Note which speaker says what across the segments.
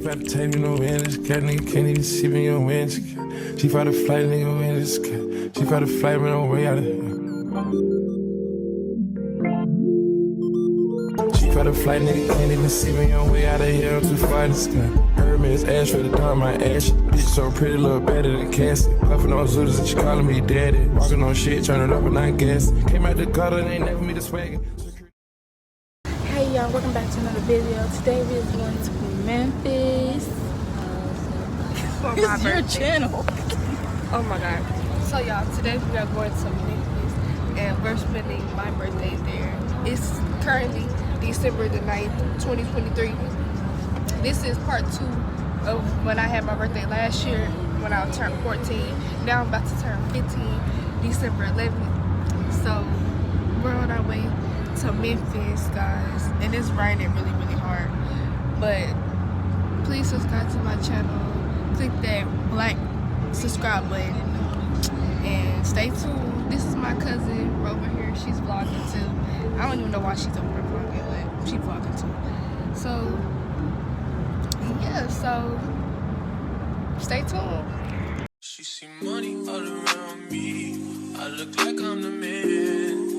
Speaker 1: about to take me no in this cat, nigga can't even see me on wind. She fought a flight, nigga, in this cat. She fought a flight, man, on way out of here. She fought a flight, nigga can't even see me on way out of here. I'm too far in the sky. Hermes ash for the dark, my ash. Bitch so pretty, look better than Cassie. Puffin' on Zooters and she calling me daddy. Walking on shit, turn it up and I gas. Came out the gutter and ain't never meet a swagger.
Speaker 2: Hey y'all, welcome back to another video. Today we're going to Memphis for my birthday. Your channel. Oh my god. So y'all, today we are going to Memphis and we're spending my birthday there. It's currently December the 9th, 2023. This is part 2 of when I had my birthday last year when I turned 14. Now I'm about to turn 15, December 11th. So we're on our way to Memphis, guys, and it's raining really hard, but please subscribe to my channel, click that black subscribe button, and stay tuned. This is my cousin over here. She's vlogging too. I don't even know why she's over there vlogging, but she's vlogging too. So yeah, so stay tuned.
Speaker 1: She see money all around me. I look like I'm the man.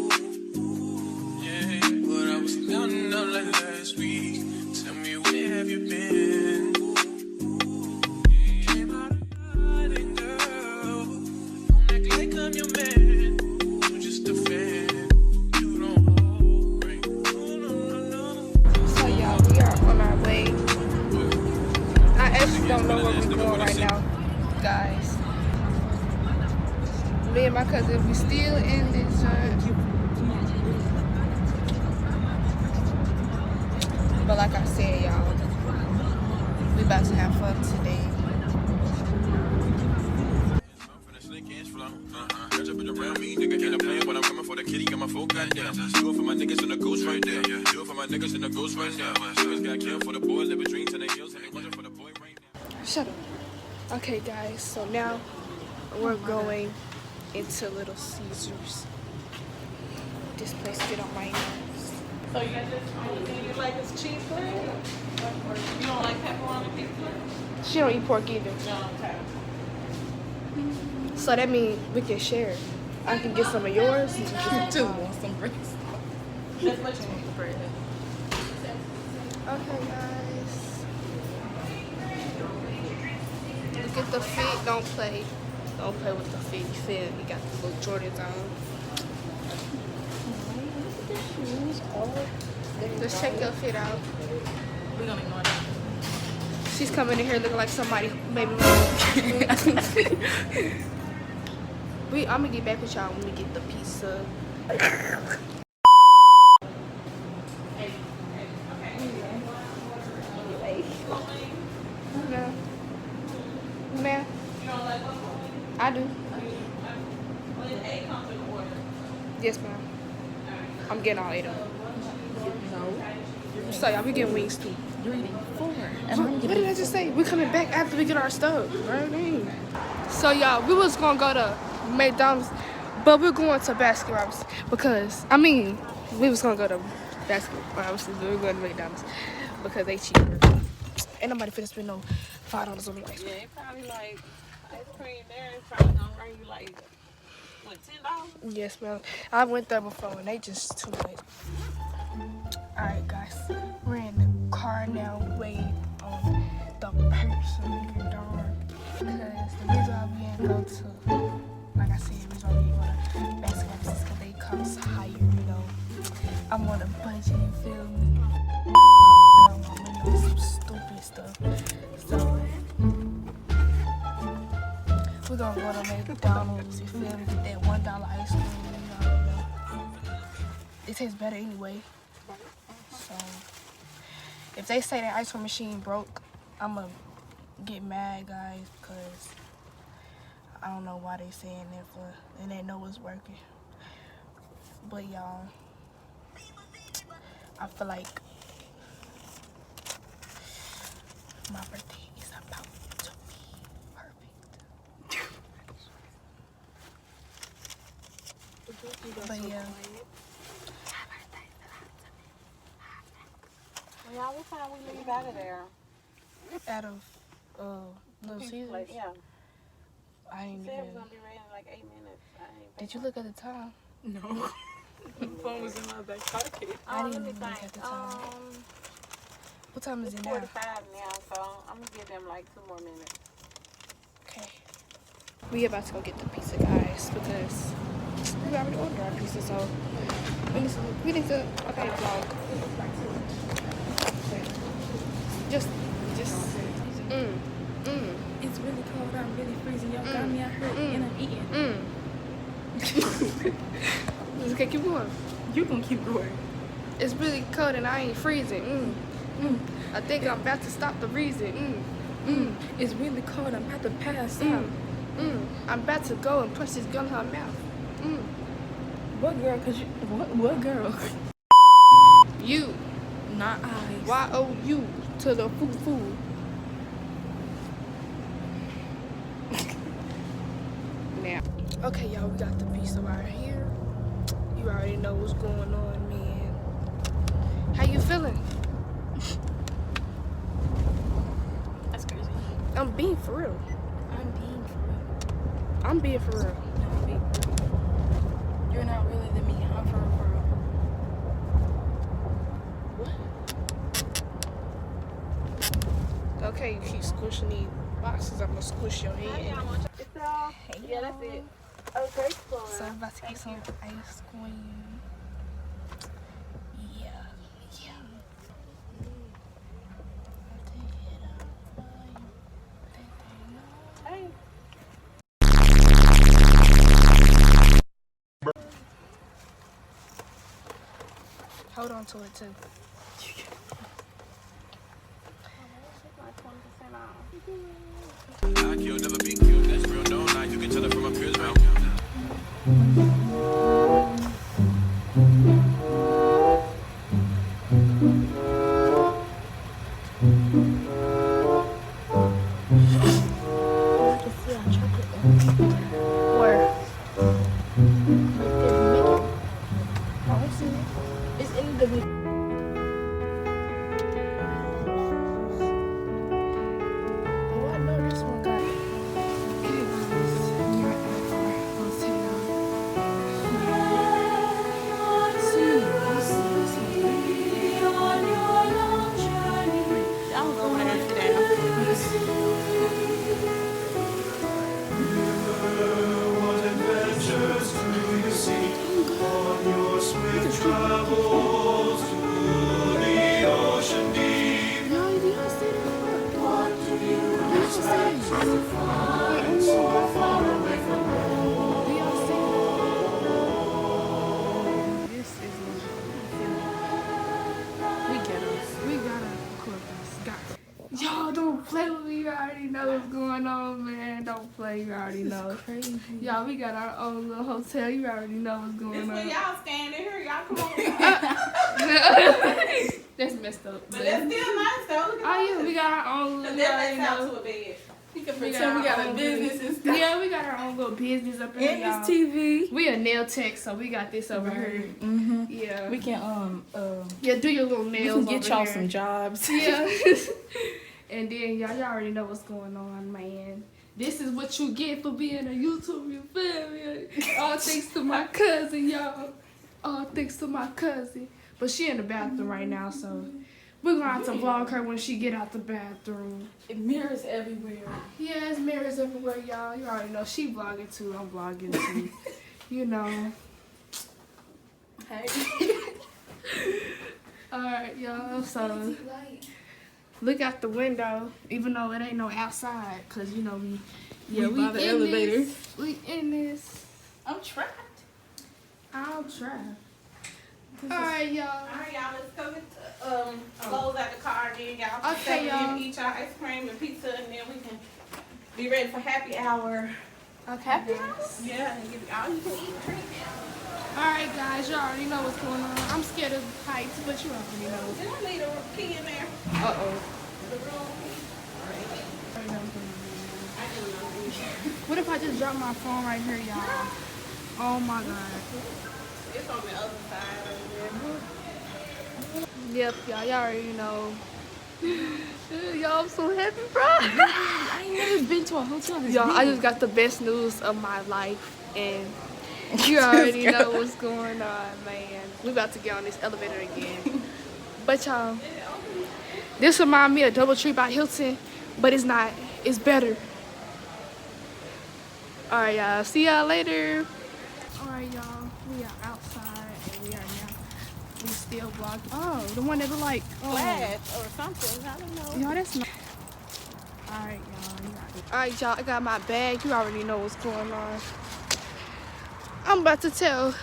Speaker 1: Counting up like last week. Tell me, where have you been? Came out riding, girl. Don't act like I'm your man. I'm just a fan. You don't hold ring. No.
Speaker 2: So y'all, we are on our way. I actually don't know where we're going right now, guys. Me and my cousin, we still in this but like I said, y'all, we about to have fun today.
Speaker 1: Catch up around me, nigga can't play when I'm coming for the kitty, got my phone got down. Do it for my niggas and the ghost right there. Do it for my niggas and the ghost right now. Niggas got killed for the boy, living dreams and they hills and they wasn't for the boy right now.
Speaker 2: Shut up. Okay, guys, so now we're going into Little Caesars. This place get on my nerves.
Speaker 3: So you got this only thing you like is cheese plate? Or you don't like pepperoni pizza?
Speaker 2: She don't eat pork either.
Speaker 3: No, okay.
Speaker 2: So that means we can share. I can get some of yours. You can
Speaker 3: too want some bread. That's what you want the bread.
Speaker 2: Okay, guys. Look at the feet. Don't play. Don't play with the feet. You feel me? Got the little Jordans on. Let's check your fit out.
Speaker 3: We're gonna ignore that.
Speaker 2: She's coming in here looking like somebody maybe. I'm gonna get back with y'all when we get the pizza. Ma'am. I do. Yes, ma'am. I'm getting all 8 of them. No. So y'all, we getting wings too.
Speaker 3: You're eating 4.
Speaker 2: What did I just say? We're coming back after we get our stuff. Right? So y'all, we was gonna go to McDonald's, but we're going to Baskin Robbins because we was gonna go to Baskin Robbins, but we're going to McDonald's because they cheaper. Ain't nobody finna spend no $5 on me ice cream.
Speaker 3: Yeah, it probably like ice cream there. It's probably gonna bring you like what, $10?
Speaker 2: Yes, ma'am. I went there before and they just too late. Alright, guys, we're in the car now waiting on the person because the reason why we didn't go to, like I said, the reason why we didn't go to Baskin Robbins is because they cost higher, you know. I'm on a budget, you feel me? I'm on some stupid stuff. So we're gonna go to McDonald's, you feel me? Get that $1 ice cream, you know. It tastes better anyway. So if they say that ice cream machine broke, I'ma get mad, guys, because I don't know why they saying that for, and they know it's working. But y'all, I feel like my birthday is about to be perfect. But yeah.
Speaker 3: Well, y'all, what time we leave out of there?
Speaker 2: Out of Little Caesars?
Speaker 3: Yeah.
Speaker 2: I ain't
Speaker 3: Said it was
Speaker 2: even.
Speaker 3: gonna be ready in like 8 minutes.
Speaker 2: Did you look at the time?
Speaker 4: No. The phone was in my back pocket.
Speaker 2: I didn't even look at the time. What time is
Speaker 3: It's
Speaker 2: it now?
Speaker 3: 45 now, so I'm gonna give them like 2 more minutes.
Speaker 2: Okay. We about to go get the pizza, guys, because we already ordered our pizza, so we need to okay, vlog. Okay. Just
Speaker 4: It's really cold. I'm really freezing. Y'all got me out here and I'm eating.
Speaker 2: Okay, keep going.
Speaker 4: You gonna keep going.
Speaker 2: It's really cold and I ain't freezing. I think I'm about to stop the reason.
Speaker 4: It's really cold. I'm about to pass out.
Speaker 2: I'm about to go and push this gun in her mouth.
Speaker 4: What girl? Cause you what girl?
Speaker 2: You,
Speaker 4: Not I.
Speaker 2: Y-O-U to the foo-foo. Now, okay, y'all, we got the pizza right here. You already know what's going on, man. How you feeling?
Speaker 4: That's crazy.
Speaker 2: I'm being for real.
Speaker 4: I'm being for real.
Speaker 2: I'm being for real.
Speaker 4: No, I'm being for real. You're not really than me. I'm for real.
Speaker 2: Okay, you keep squishing these boxes. I'm gonna squish your head.
Speaker 3: Yeah, that's it. Okay,
Speaker 2: So I'm about to get some ice cream. Yeah.
Speaker 3: Hey.
Speaker 2: Hold on to it too.
Speaker 1: I kill, never be killed. That's real, no lie. You can tell it from my peers, man.
Speaker 2: Where? I see it. It's in the video. Oh, I know this one got it.
Speaker 3: Y'all go over there and sit down.
Speaker 2: Y'all don't play with me. You already know what's going on, man. Don't play. You already know.
Speaker 4: Crazy.
Speaker 2: Y'all, we got our own little hotel. You already know what's going on.
Speaker 3: Y'all standing here, y'all come on.
Speaker 2: That's messed up.
Speaker 3: But that's still nice though. Look at
Speaker 2: Oh yeah, we got our own little. You already
Speaker 3: out
Speaker 2: know.
Speaker 3: to a bed.
Speaker 4: You can pretend we got a business and stuff.
Speaker 2: Yeah, we got our own little business up in here,
Speaker 4: And
Speaker 2: y'all.
Speaker 4: this TV.
Speaker 2: We a nail tech, so we got this over here. Yeah.
Speaker 4: We can
Speaker 2: Yeah, do your little
Speaker 4: we
Speaker 2: nails.
Speaker 4: can get
Speaker 2: over
Speaker 4: y'all
Speaker 2: here.
Speaker 4: some jobs.
Speaker 2: Yeah. And then y'all already know what's going on, man. This is what you get for being a YouTuber, you feel me? All thanks to my cousin, y'all. All thanks to my cousin. But she in the bathroom right now, so we're gonna have to vlog her when she get out the bathroom.
Speaker 4: Mirrors everywhere.
Speaker 2: Yeah, there's mirrors everywhere, y'all. You already know she vlogging too. I'm vlogging too. You know.
Speaker 4: Hey.
Speaker 2: Alright, y'all. So look out the window, even though it ain't no outside, cause you know we
Speaker 4: by the
Speaker 2: in
Speaker 4: elevator.
Speaker 2: This, we in this.
Speaker 4: I'm trapped.
Speaker 2: I'll try. Alright, y'all.
Speaker 3: Alright, y'all, let's go get clothes out the car, then y'all can
Speaker 2: Okay,
Speaker 3: settle in,
Speaker 2: y'all.
Speaker 3: eat your ice cream and pizza, and then we can be ready for happy hour.
Speaker 2: Okay,
Speaker 4: Happy
Speaker 2: guys.
Speaker 4: hour?
Speaker 3: Yeah, and give all you can eat and drink now.
Speaker 2: Alright, guys, y'all already know what's going on. I'm scared of heights, but you already know.
Speaker 3: Did I leave a key in there?
Speaker 2: Uh-oh.
Speaker 3: The room key?
Speaker 2: Already know what's going on.
Speaker 3: I didn't know.
Speaker 2: What if I just drop my phone right here, y'all? Oh my god.
Speaker 3: It's on the other side over there.
Speaker 2: Yep, y'all already know. Y'all Y'all, I'm so happy, bro.
Speaker 4: I ain't never been to a hotel this
Speaker 2: Y'all, I
Speaker 4: big.
Speaker 2: just got the best news of my life, and you already know what's going on, man. We about to get on this elevator again. But y'all, this reminds me of DoubleTree by Hilton, but it's not. It's better. All right, y'all. See y'all later. All right, y'all. We are outside, and we are now. We still vlog. Oh, the one that look like
Speaker 3: Flat or something. I don't know.
Speaker 2: Y'all, that's not. All right, y'all. All right, y'all. I got my bag. You already know what's going on. I'm about to tell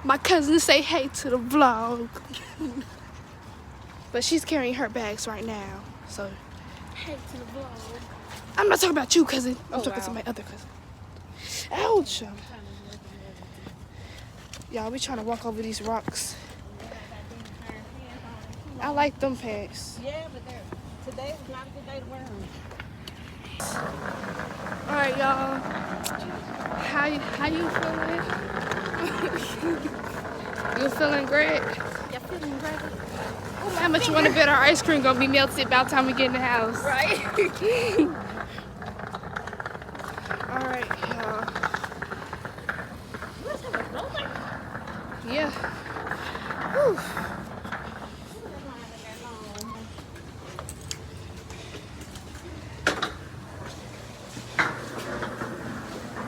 Speaker 2: my cousin to say hey to the vlog. But she's carrying her bags right now. So, hey to the vlog. I'm not talking about you, cousin. I'm talking to my other cousin. Ouch. Y'all, we trying to walk over these rocks. I like them pants.
Speaker 3: Yeah, but today is not a good day to wear them.
Speaker 2: All right, y'all. How you feeling? You feeling great?
Speaker 3: Yeah, feeling great.
Speaker 2: How much you want to bet our ice cream gonna be melted by the time we get in the house?
Speaker 3: Right.
Speaker 2: All right, y'all. Yeah. Whew.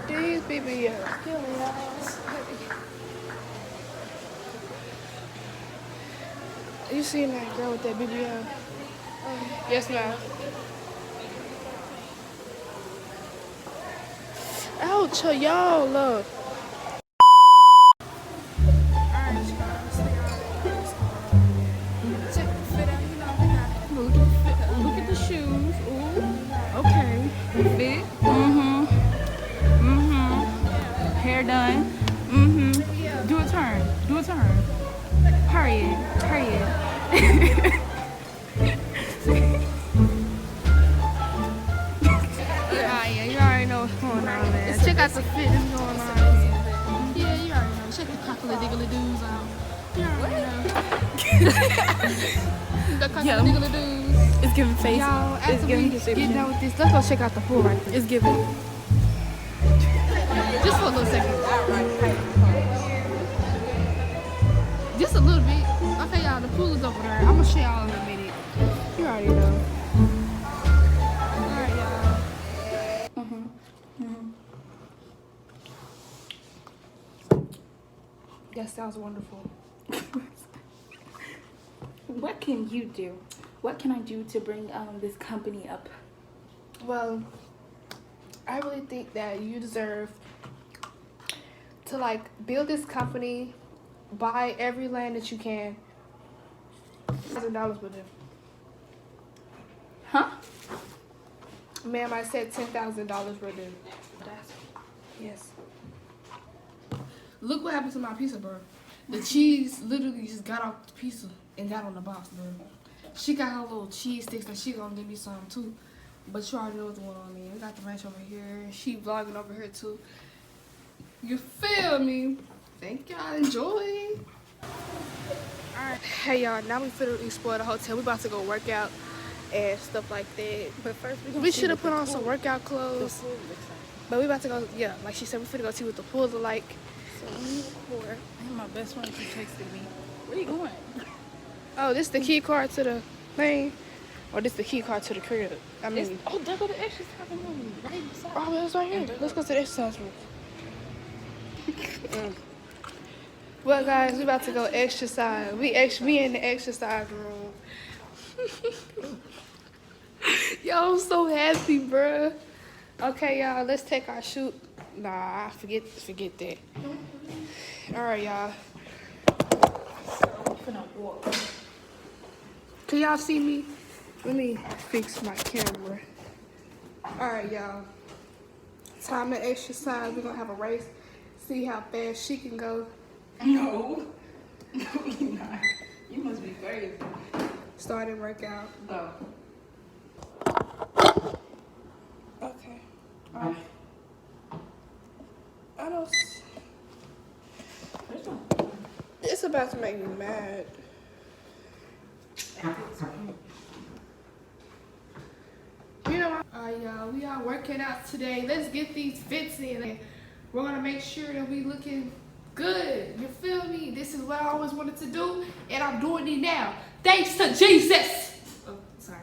Speaker 2: These people are killing us. You seen that girl with that BBL? Yes, ma'am. Ouch, y'all, look. Look at the shoes. Ooh. Okay. Fit.
Speaker 4: Hair done. Do a turn. Do a turn. Hurry it. Hurry it.
Speaker 2: Yeah, you already know what's going on, man. Check out the fit that's going on here. Yeah, you already know. Check the cockle diggly doos out. You already know. The cockle diggly doos.
Speaker 4: It's giving face.
Speaker 2: Y'all,
Speaker 4: It's
Speaker 2: after
Speaker 4: giving
Speaker 2: we get done with this, let's go check out the pool right there.
Speaker 4: It's giving.
Speaker 2: Just for a little second. Just a little bit. Okay, y'all, the pool is over there. I'm gonna show y'all in a minute. You already know. Alright, y'all. That sounds wonderful.
Speaker 4: What can you do? What can I do to bring this company up?
Speaker 2: Well, I really think that you deserve to like build this company, buy every land that you can. $1,000 with them.
Speaker 4: Huh?
Speaker 2: Ma'am, I said $10,000 worth of. Yes. Look what happened to my pizza, bro. The cheese literally just got off the pizza and got on the box, bro. She got her little cheese sticks and she gonna give me some too. But you already know what's going on, man. We got the ranch over here. She vlogging over here too. You feel me? Thank y'all. Enjoy. Alright. Hey y'all, now we finna explore the hotel. We about to go work out and stuff like that.
Speaker 4: But first
Speaker 2: We should have put on some workout clothes. But we about to go, yeah, like she said, we finna go see what the pools are like. So let me record.
Speaker 4: My best friend keep texting me. Where you going?
Speaker 2: Oh, this the key card to the thing? Or this the key card to the crib? I mean,
Speaker 4: Oh, there go the exercise room. Right beside.
Speaker 2: oh, that's right here. Let's go to the exercise room. Well, guys, we about to go exercise. We in the exercise room. Yo, I'm so happy, bruh. Okay, y'all, let's take our shoot. Nah, forget that. All right, y'all. Can y'all see me? Let me fix my camera. All right, y'all. Time to exercise. We're gonna have a race. See how fast she can go.
Speaker 4: No. No, you're not. You must be crazy.
Speaker 2: Starting workout.
Speaker 4: Go.
Speaker 2: Okay. All right. I don't. It's about to make me mad. Alright, y'all, we are working out today. Let's get these fits in. We're gonna make sure that we looking good. You feel me? This is what I always wanted to do, and I'm doing it now. Thanks to Jesus. Oh, sorry.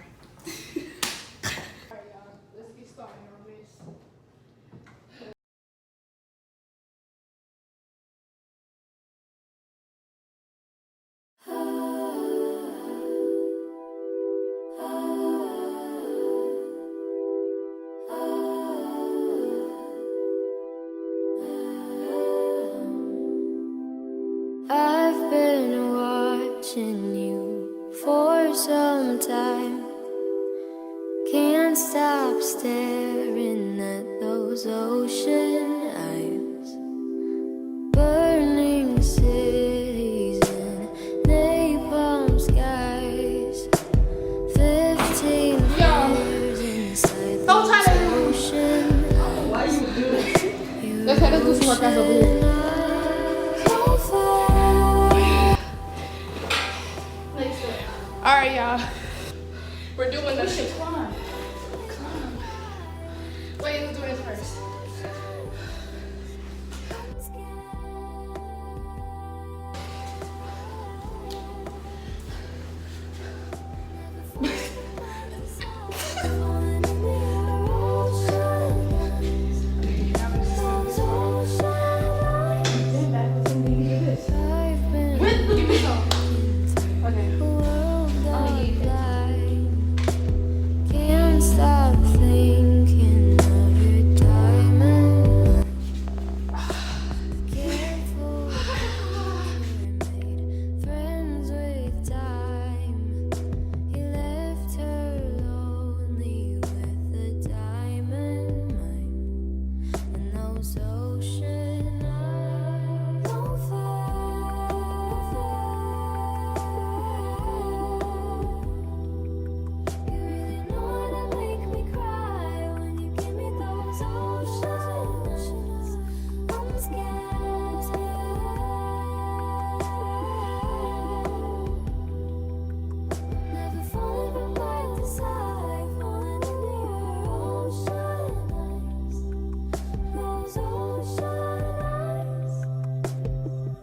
Speaker 2: Alright, y'all, let's get started on this.
Speaker 5: I've been watching you for some time. Can't stop staring at those ocean eyes. Burning cities and napalm skies. 15 years inside
Speaker 2: Don't try to-
Speaker 5: the ocean.
Speaker 3: Why you do it?
Speaker 2: Let's do some workouts over here. Alright, y'all. We're doing the shit. Climb. Wait, let's do this first.
Speaker 5: Can't stop thinking of your diamond. Careful, made friends with time. He left her lonely with a diamond mine and those ocean eyes. No You really know how to make me cry when you give me those oceans. I'm scared. Never falling from my desire, falling into your ocean eyes. Those ocean eyes.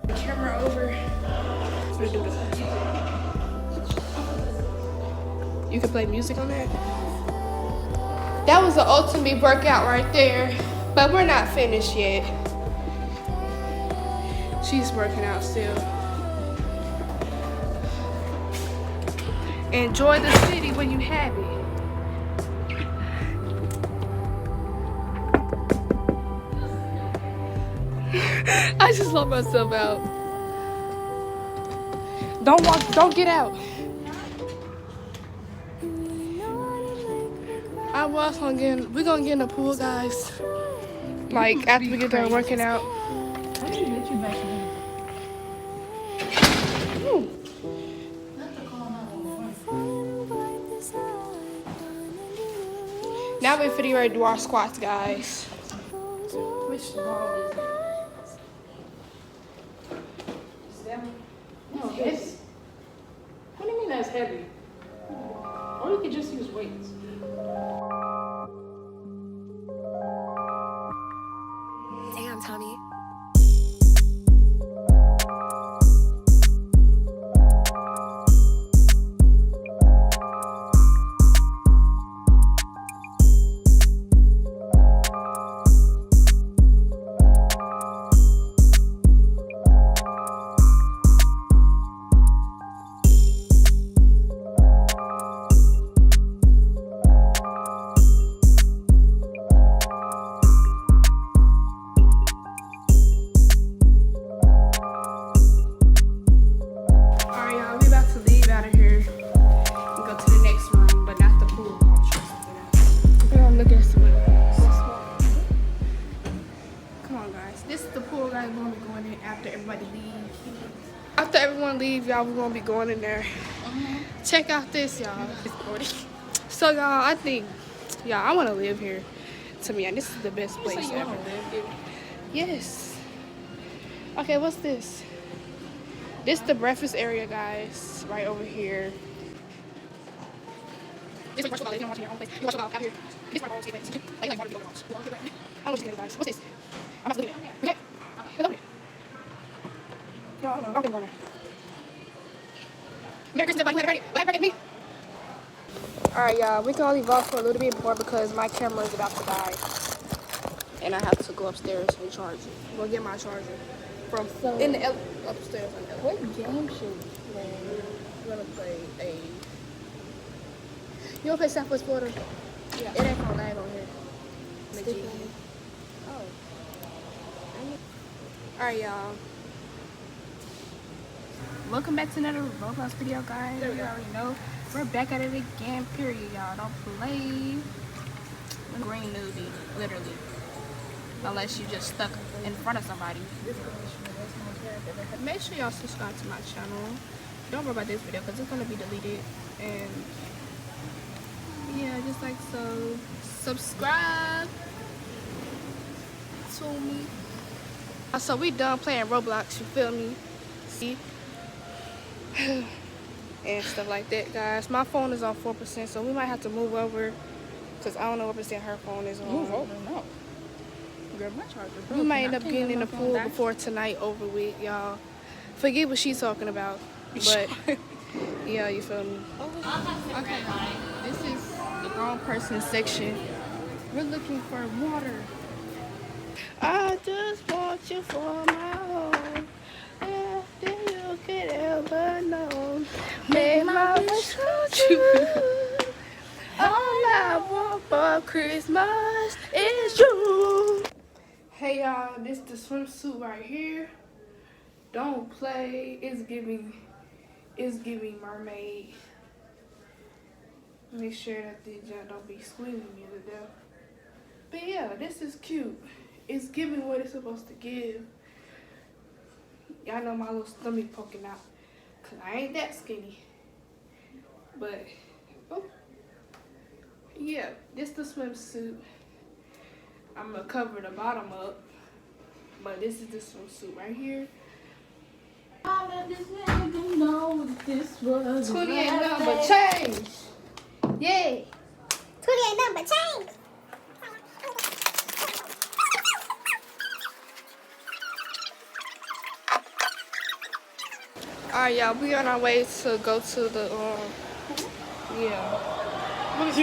Speaker 2: The camera over. Let's do this. You can play music on that. That was the ultimate workout right there, but we're not finished yet. She's working out still. Enjoy the city when you have it. I just let myself out. Don't walk, don't get out. We're gonna get in the pool, guys. Like after we get done working out.
Speaker 4: I need to get you back in.
Speaker 2: Now we're finna ready to do our squats, guys.
Speaker 4: Which ball is it? Is that one? No, it's. What do you mean that's heavy? Or you could just use weights.
Speaker 5: Damn, Tommy.
Speaker 2: After everyone leave, y'all, we're gonna be going in there. Check out this, y'all. So, y'all, I think, y'all, I want to live here. To me, this is the best place ever. Yes. Okay, what's this? This is the breakfast area, guys. Right over here.
Speaker 4: This is football. You don't watch in your own place. You watch football out here. This is where skate place. Like water to go I don't know what you guys. What's this? I'm about to look at it. Okay. What's over here? No, I don't know. I'm gonna go there. Merry Christmas, everybody. What happened to me? Alright, y'all. We can only vlog for a little bit more because my camera is about to die. And I have to go upstairs and charge it. Go get my charger. From in the upstairs.
Speaker 2: What game should we play?
Speaker 4: We're gonna play a. You wanna play Southwest Florida? Yeah. It ain't gonna lag on here. Oh. Alright, y'all. Welcome back to another Roblox video, guys. You already know. We're back at it again, period, y'all. Don't play green newbie, literally. Unless you just stuck in front of somebody. Make sure y'all subscribe to my channel. Don't worry about this video because it's going to be deleted. And yeah, just like so. Subscribe to me. So we done playing Roblox, you feel me? See? And stuff like that, guys. My phone is on 4%, so we might have to move over because I don't know what percent her phone is on.
Speaker 2: Move over, no. Grab my charger, bro.
Speaker 4: We might end up getting in the pool before tonight over with, y'all. Forget what she's talking about, but yeah, you feel me? Okay, this is the grown person section. We're looking for water. I just want you for my home. Yeah, then you could ever know. Make my wish come true. All I want for Christmas is you. Hey y'all, this the swimsuit right here. Don't play. It's giving mermaid. Make sure that the junk don't be squeezing me to death. But yeah, this is cute. It's giving what it's supposed to give. Y'all know my little stomach poking out. Cause I ain't that skinny. But oh yeah, this the swimsuit. I'm gonna cover the bottom up. But this is the swimsuit right here.
Speaker 2: I let this nigga know that this was
Speaker 4: 20 ain't nothing but change. Yay.
Speaker 5: 20 ain't nothing but change.
Speaker 4: Alright, y'all, we on our way to go to the yeah.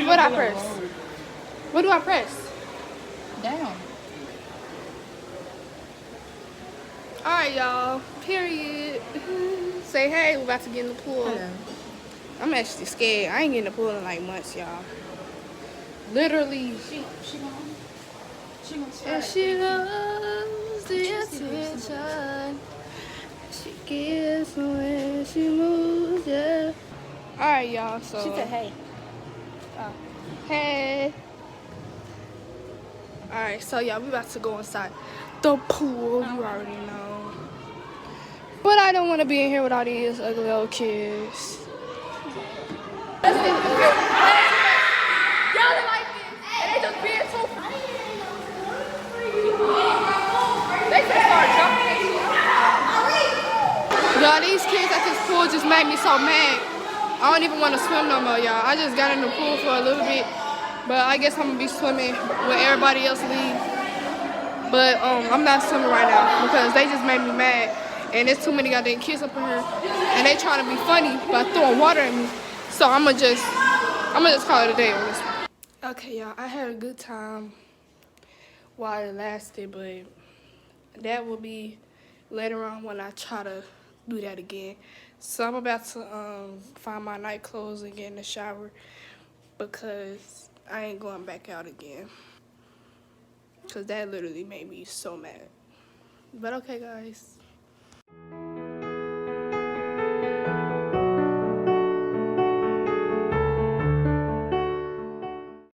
Speaker 4: What I press? What do I press?
Speaker 2: Down.
Speaker 4: Alright, y'all. Period. Say hey, we're about to get in the pool.
Speaker 2: Hello.
Speaker 4: I'm actually scared. I ain't getting in the pool in like months, y'all. Literally. And she loves the attention she gives when she moves, yeah. Alright, y'all, so.
Speaker 2: She said hey.
Speaker 4: Hey. Alright, so y'all, we about to go inside the pool. You already know. But I don't want to be in here with all these ugly old kids. Y'all are like this. And they just being so funny. They just start jumping. Y'all, these kids at this pool just made me so mad. I don't even want to swim no more, y'all. I just got in the pool for a little bit. But I guess I'm going to be swimming when everybody else leaves. But I'm not swimming right now because they just made me mad. And there's too many goddamn kids up in here. And they trying to be funny by throwing water at me. So I'm gonna just call it a day on this one. Okay, y'all, I had a good time while it lasted, but that will be later on when I try to do that again. So I'm about to find my night clothes and get in the shower because I ain't going back out again. Because that literally made me so mad. But okay, guys.